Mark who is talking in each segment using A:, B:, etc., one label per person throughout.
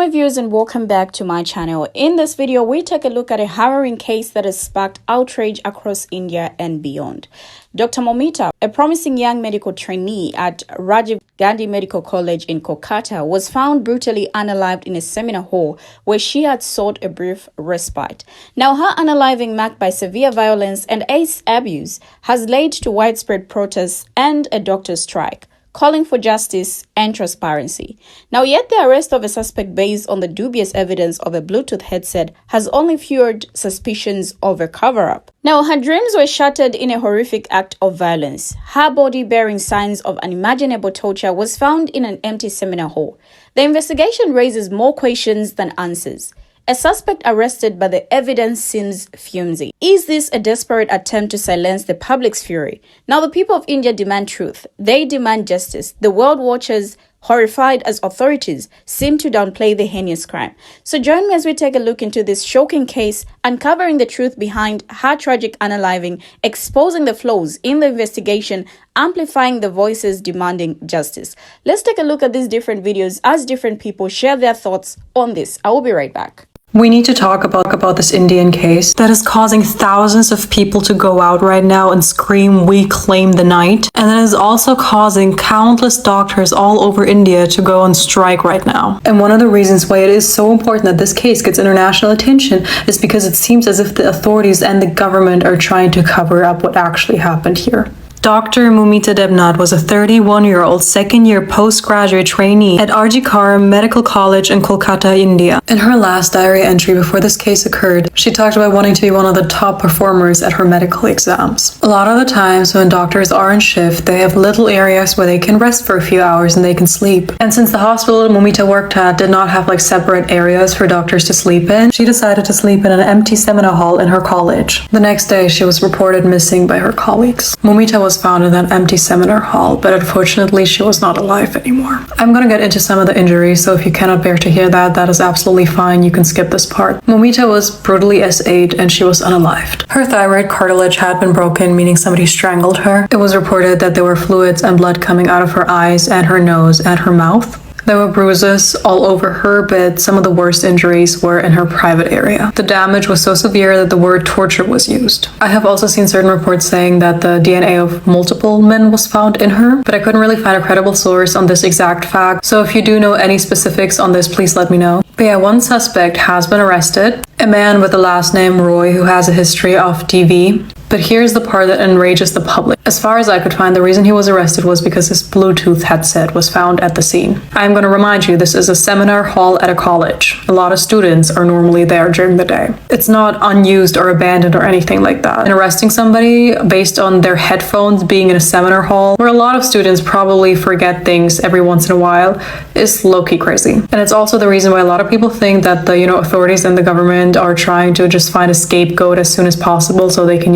A: my viewers, and welcome back to my channel. In this video, we take a look at a harrowing case that has sparked outrage across India and beyond. Dr. Momita, a promising young medical trainee at Rajiv Gandhi Medical College in Kolkata, was found brutally unalived in a seminar hall where she had sought a brief respite. Now, her unaliving, marked by severe violence and abuse, has led to widespread protests and a doctor's strike, calling for justice and transparency. Now, yet the arrest of a suspect based on the dubious evidence of a Bluetooth headset has only fueled suspicions of a cover-up. Now, her dreams were shattered in a horrific act of violence. Her body, bearing signs of unimaginable torture, was found in an empty seminar hall. The investigation raises more questions than answers. A suspect arrested, but the evidence seems flimsy. Is this a desperate attempt to silence the public's fury? Now, the people of India demand truth. They demand justice. The world watchers, horrified as authorities seem to downplay the heinous crime. So join me as we take a look into this shocking case, uncovering the truth behind her tragic unaliving, exposing the flaws in the investigation, amplifying the voices demanding justice. Let's take a look at these different videos as different people share their thoughts on this. I will be right back.
B: We need to talk about this Indian case that is causing thousands of people to go out right now and scream, "We claim the night." And that is also causing countless doctors all over India to go on strike right now. And one of the reasons why it is so important that this case gets international attention is because it seems as if the authorities and the government are trying to cover up what actually happened here. Dr. Momita D.E.A.T.H was a 31-year-old second-year postgraduate trainee at RG Medical College in Kolkata, India. In her last diary entry before this case occurred, she talked about wanting to be one of the top performers at her medical exams. A lot of the times when doctors are on shift, they have little areas where they can rest for a few hours and they can sleep. And since the hospital Momita worked at did not have separate areas for doctors to sleep in, she decided to sleep in an empty seminar hall in her college. The next day, she was reported missing by her colleagues. Momita was found in that empty seminar hall, but unfortunately she was not alive anymore. I'm gonna get into some of the injuries, so if you cannot bear to hear that, that is absolutely fine. You can skip this part. Momita was brutally S8 and she was unalived. Her thyroid cartilage had been broken, meaning somebody strangled her. It was reported that there were fluids and blood coming out of her eyes and her nose and her mouth. There were bruises all over her, but some of the worst injuries were in her private area. The damage was so severe that the word torture was used. I have also seen certain reports saying that the DNA of multiple men was found in her, but I couldn't really find a credible source on this exact fact, so if you do know any specifics on this, please let me know. But yeah, one suspect has been arrested, a man with the last name Roy who has a history of DV. But here's the part that enrages the public. As far as I could find, the reason he was arrested was because his Bluetooth headset was found at the scene. I'm going to remind you, this is a seminar hall at a college. A lot of students are normally there during the day. It's not unused or abandoned or anything like that. And arresting somebody based on their headphones being in a seminar hall, where a lot of students probably forget things every once in a while, is low-key crazy. And it's also the reason why a lot of people think that the authorities and the government are trying to just find a scapegoat as soon as possible so they can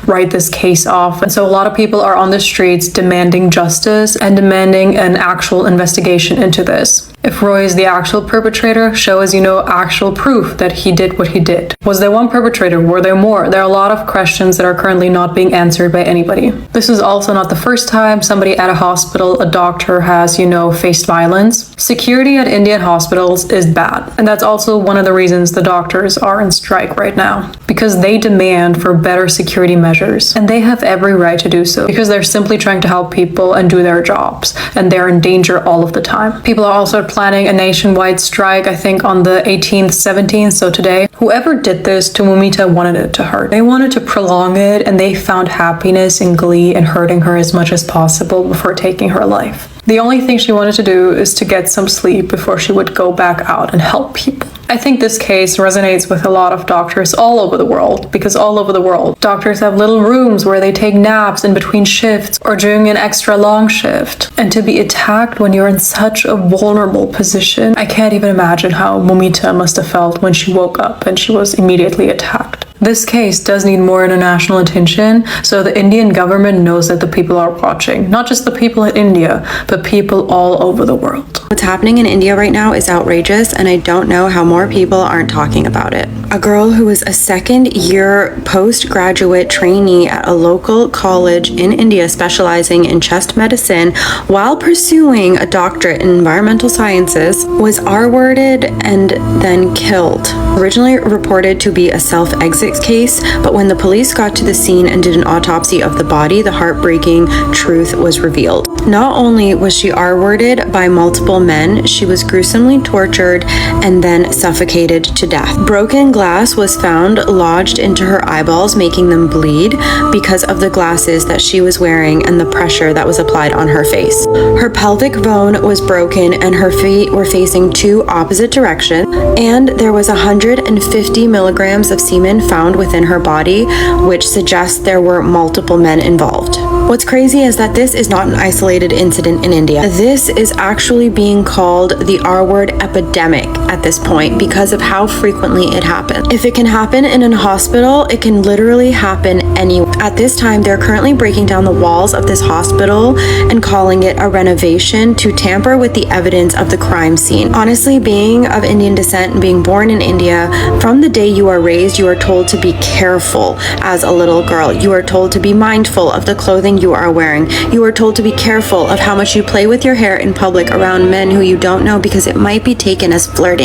B: write this case off. And so a lot of people are on the streets demanding justice and demanding an actual investigation into this. If Roy is the actual perpetrator, show us, actual proof that he did what he did. Was there one perpetrator? Were there more? There are a lot of questions that are currently not being answered by anybody. This is also not the first time somebody at a hospital, a doctor, has, faced violence. Security at Indian hospitals is bad. And that's also one of the reasons the doctors are on strike right now. Because they demand for better security measures. And they have every right to do so, because they're simply trying to help people and do their jobs. And they're in danger all of the time. People are also planning a nationwide strike, I think on the 18th, 17th, so today. Whoever did this to Momita wanted it to hurt. They wanted to prolong it, and they found happiness and glee in hurting her as much as possible before taking her life. The only thing she wanted to do is to get some sleep before she would go back out and help people. I think this case resonates with a lot of doctors all over the world, because all over the world, doctors have little rooms where they take naps in between shifts or during an extra long shift. And to be attacked when you're in such a vulnerable position, I can't even imagine how Momita must have felt when she woke up and she was immediately attacked. This case does need more international attention, so the Indian government knows that the people are watching. Not just the people in India, but people all over the world.
C: What's happening in India right now is outrageous, and I don't know how more people aren't talking about it. A girl who was a second-year postgraduate trainee at a local college in India specializing in chest medicine while pursuing a doctorate in environmental sciences was R-worded and then killed. Originally reported to be a self-exit case, but when the police got to the scene and did an autopsy of the body, the heartbreaking truth was revealed. Not only was she R-worded by multiple men, she was gruesomely tortured and then suffocated to death. Broken glass was found lodged into her eyeballs, making them bleed because of the glasses that she was wearing and the pressure that was applied on her face. Her pelvic bone was broken and her feet were facing two opposite directions, and there was 150 milligrams of semen found within her body, which suggests there were multiple men involved. What's crazy is that this is not an isolated incident in India. This is actually being called the R-word epidemic at this point because of how frequently it happens. If it can happen in a hospital, it can literally happen anywhere. At this time, they're currently breaking down the walls of this hospital and calling it a renovation to tamper with the evidence of the crime scene. Honestly, being of Indian descent and being born in India, from the day you are raised, you are told to be careful as a little girl. You are told to be mindful of the clothing you are wearing. You are told to be careful of how much you play with your hair in public around men who you don't know because it might be taken as flirting.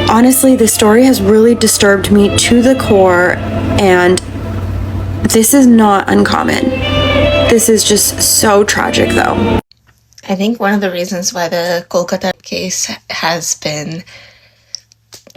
C: Honestly, this story has really disturbed me to the core, and this is not uncommon. This is just so tragic, though.
D: I think one of the reasons why the Kolkata case has been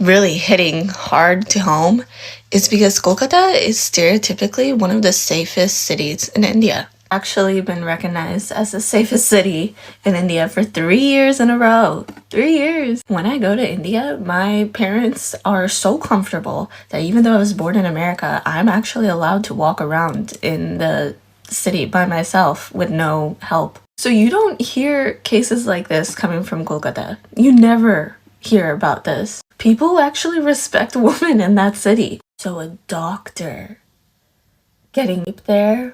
D: really hitting hard to home is because Kolkata is stereotypically one of the safest cities in India. Actually been recognized as the safest city in India for 3 years in a row. 3 years. When I go to India, my parents are so comfortable that even though I was born in America, I'm actually allowed to walk around in the city by myself with no help. So you don't hear cases like this coming from Kolkata. You never hear about this. People actually respect women in that city. So a doctor getting raped there.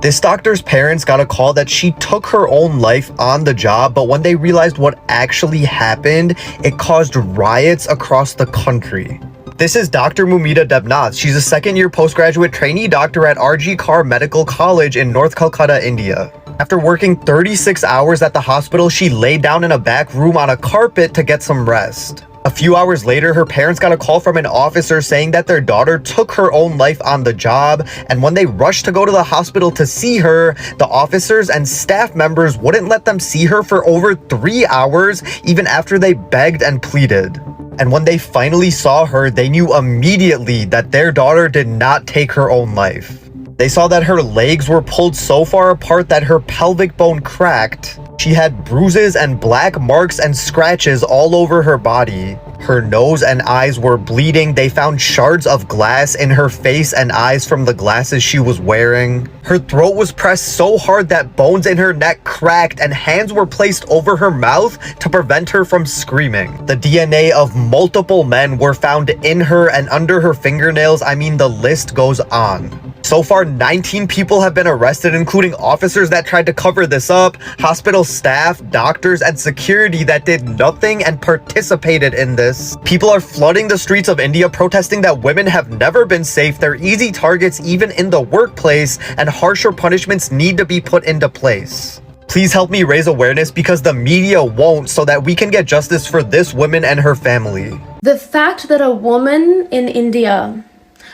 E: This doctor's parents got a call that she took her own life on the job, but when they realized what actually happened, it caused riots across the country. This is Dr. Momita D.E.A.T.H. She's a second-year postgraduate trainee doctor at R.G. Kar Medical College in North Calcutta, India. After working 36 hours at the hospital, she laid down in a back room on a carpet to get some rest. A few hours later, her parents got a call from an officer saying that their daughter took her own life on the job, and when they rushed to go to the hospital to see her, the officers and staff members wouldn't let them see her for over 3 hours, even after they begged and pleaded. And when they finally saw her, they knew immediately that their daughter did not take her own life. They saw that her legs were pulled so far apart that her pelvic bone cracked. She had bruises and black marks and scratches all over her body. Her nose and eyes were bleeding. They found shards of glass in her face and eyes from the glasses she was wearing. Her throat was pressed so hard that bones in her neck cracked and hands were placed over her mouth to prevent her from screaming. The DNA of multiple men were found in her and under her fingernails. I mean, the list goes on. So far, 19 people have been arrested, including officers that tried to cover this up, hospital staff, doctors, and security that did nothing and participated in this. People are flooding the streets of India protesting that women have never been safe, they're easy targets even in the workplace, and harsher punishments need to be put into place. Please help me raise awareness because the media won't, so that we can get justice for this woman and her family.
F: The fact that a woman in India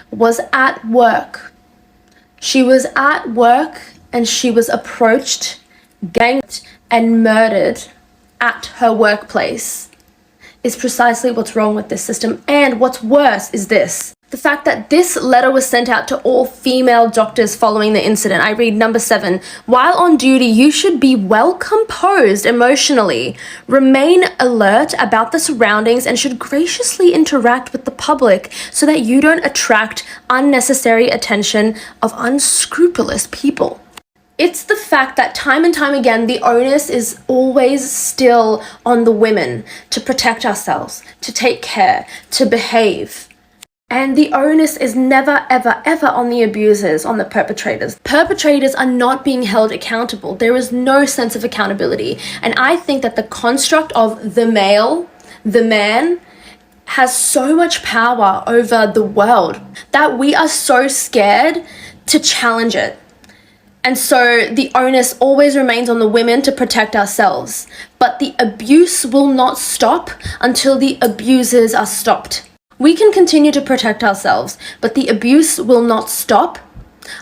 F: was at work, she was at work and she was approached, ganked, and murdered at her workplace is precisely what's wrong with this system. And what's worse is this. The fact that this letter was sent out to all female doctors following the incident. I read number 7. While on duty, you should be well composed emotionally, remain alert about the surroundings, and should graciously interact with the public so that you don't attract unnecessary attention of unscrupulous people. It's the fact that time and time again, the onus is always still on the women to protect ourselves, to take care, to behave. And the onus is never, ever, ever on the abusers, on the perpetrators. Perpetrators are not being held accountable. There is no sense of accountability. And I think that the construct of the male, the man, has so much power over the world that we are so scared to challenge it. And so the onus always remains on the women to protect ourselves. But the abuse will not stop until the abusers are stopped. We can continue to protect ourselves, but the abuse will not stop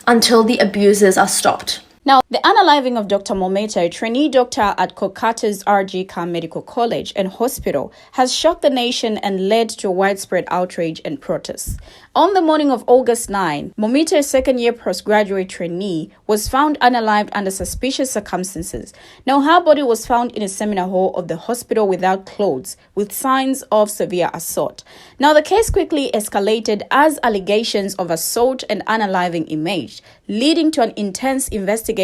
F: until the abusers are stopped.
A: Now, the unaliving of Dr. Momita, a trainee doctor at Kolkata's R.G. Khan Medical College and Hospital, has shocked the nation and led to widespread outrage and protests. On the morning of August 9, Momita, a second-year postgraduate trainee, was found unalived under suspicious circumstances. Now, her body was found in a seminar hall of the hospital without clothes, with signs of severe assault. Now, the case quickly escalated as allegations of assault and unaliving emerged, leading to an intense investigation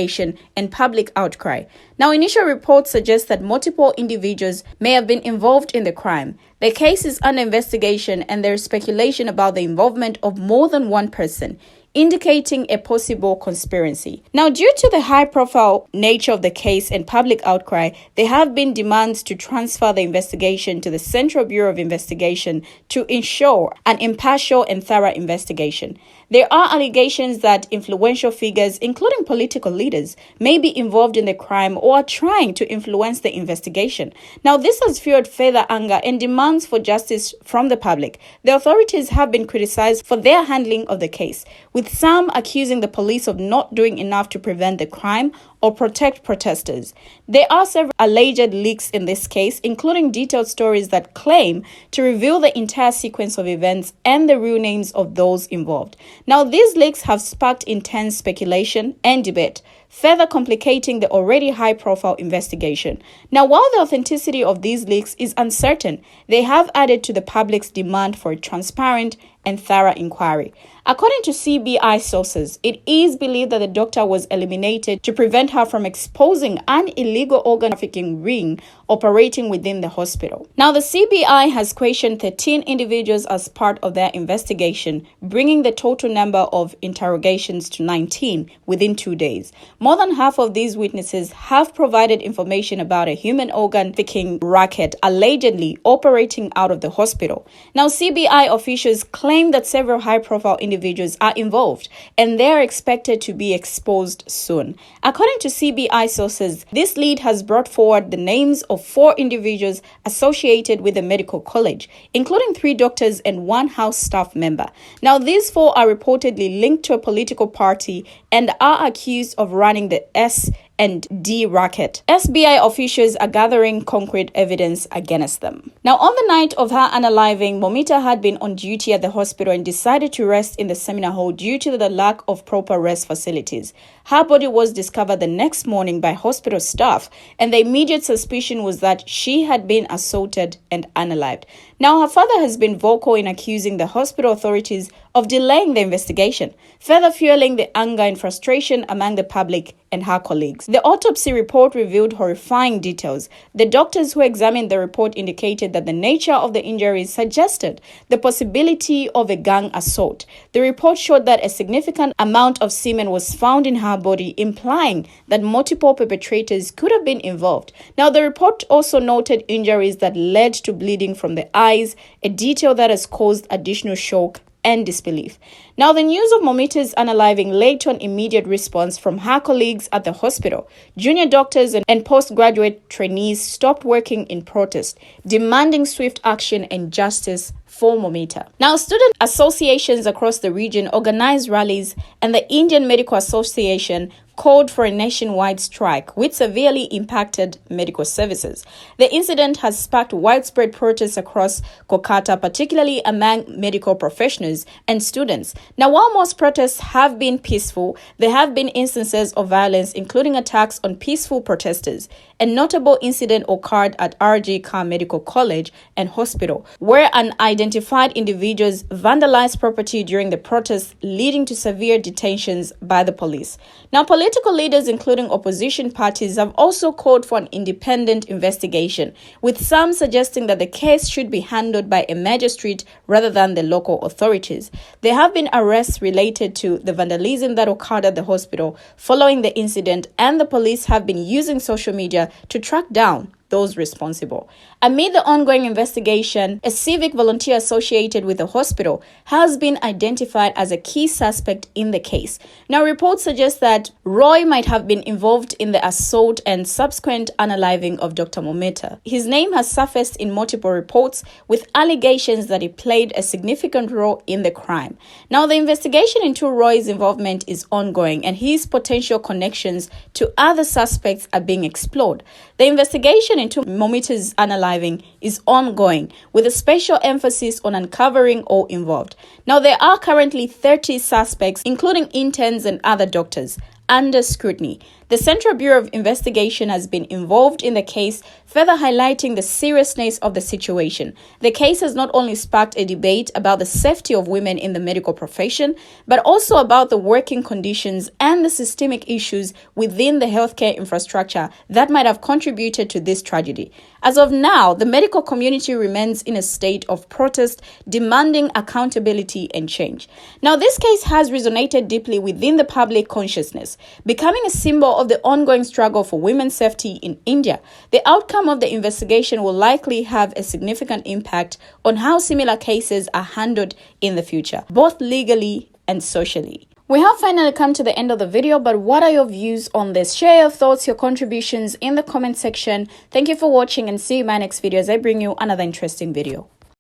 A: and public outcry. Now, initial reports suggest that multiple individuals may have been involved in the crime. The case is under investigation and there is speculation about the involvement of more than one person, indicating a possible conspiracy. Now, due to the high-profile nature of the case and public outcry, there have been demands to transfer the investigation to the Central Bureau of Investigation to ensure an impartial and thorough investigation. There are allegations that influential figures, including political leaders, may be involved in the crime or are trying to influence the investigation. Now, this has fueled further anger and demands for justice from the public. The authorities have been criticized for their handling of the case, with some accusing the police of not doing enough to prevent the crime or protect protesters. There are several alleged leaks in this case, including detailed stories that claim to reveal the entire sequence of events and the real names of those involved. Now, these leaks have sparked intense speculation and debate, further complicating the already high-profile investigation. Now, while the authenticity of these leaks is uncertain, they have added to the public's demand for a transparent and thorough inquiry. According to CBI sources, it is believed that the doctor was eliminated to prevent her from exposing an illegal organ trafficking ring operating within the hospital. Now, the CBI has questioned 13 individuals as part of their investigation, bringing the total number of interrogations to 19 within 2 days. More than half of these witnesses have provided information about a human organ trafficking racket allegedly operating out of the hospital. Now, CBI officials claim that several high-profile individuals are involved and they are expected to be exposed soon. According to CBI sources, this lead has brought forward the names of 4 individuals associated with the medical college, including 3 doctors and 1 house staff member. Now, these 4 are reportedly linked to a political party and are accused of running the S&D racket. SBI officials are gathering concrete evidence against them. Now, on the night of her unaliving, Momita had been on duty at the hospital and decided to rest in the seminar hall due to the lack of proper rest facilities. Her body was discovered the next morning by hospital staff, and the immediate suspicion was that she had been assaulted and unalived. Now, her father has been vocal in accusing the hospital authorities of delaying the investigation, further fueling the anger and frustration among the public and her colleagues. The autopsy report revealed horrifying details. The doctors who examined the report indicated that the nature of the injuries suggested the possibility of a gang assault. The report showed that a significant amount of semen was found in her body, implying that multiple perpetrators could have been involved. Now, the report also noted injuries that led to bleeding from the eyes, a detail that has caused additional shock and disbelief. Now, the news of Momita's unaliving led to an immediate response from her colleagues at the hospital. Junior doctors and postgraduate trainees stopped working in protest, demanding swift action and justice for Momita. Now, student associations across the region organized rallies, and the Indian Medical Association called for a nationwide strike, which severely impacted medical services. The incident has sparked widespread protests across Kolkata, particularly among medical professionals and students. Now, while most protests have been peaceful, there have been instances of violence, including attacks on peaceful protesters. A notable incident occurred at RG Kar Medical College and Hospital, where unidentified individuals vandalized property during the protests, leading to severe detentions by the police. Now, political leaders, including opposition parties, have also called for an independent investigation, with some suggesting that the case should be handled by a magistrate rather than the local authorities. There have been arrests related to the vandalism that occurred at the hospital following the incident, and the police have been using social media to track down those responsible. Amid the ongoing investigation, a civic volunteer associated with the hospital has been identified as a key suspect in the case. Now, reports suggest that Roy might have been involved in the assault and subsequent unaliving of Dr. Momita. His name has surfaced in multiple reports, with allegations that he played a significant role in the crime. Now, the investigation into Roy's involvement is ongoing, and his potential connections to other suspects are being explored. The investigation into Momita's unaliving is ongoing, with a special emphasis on uncovering all involved. Now, there are currently 30 suspects, including interns and other doctors, under scrutiny. The Central Bureau of Investigation has been involved in the case, further highlighting the seriousness of the situation. The case has not only sparked a debate about the safety of women in the medical profession, but also about the working conditions and the systemic issues within the healthcare infrastructure that might have contributed to this tragedy. As of now, the medical community remains in a state of protest, demanding accountability and change. Now, this case has resonated deeply within the public consciousness, becoming a symbol of the ongoing struggle for women's safety in India. The outcome of the investigation will likely have a significant impact on how similar cases are handled in the future, both legally and socially. We have finally come to the end of the video, but what are your views on this? Share your thoughts, your contributions in the comment section. Thank you for watching, and see you in my next video as I bring you another interesting video.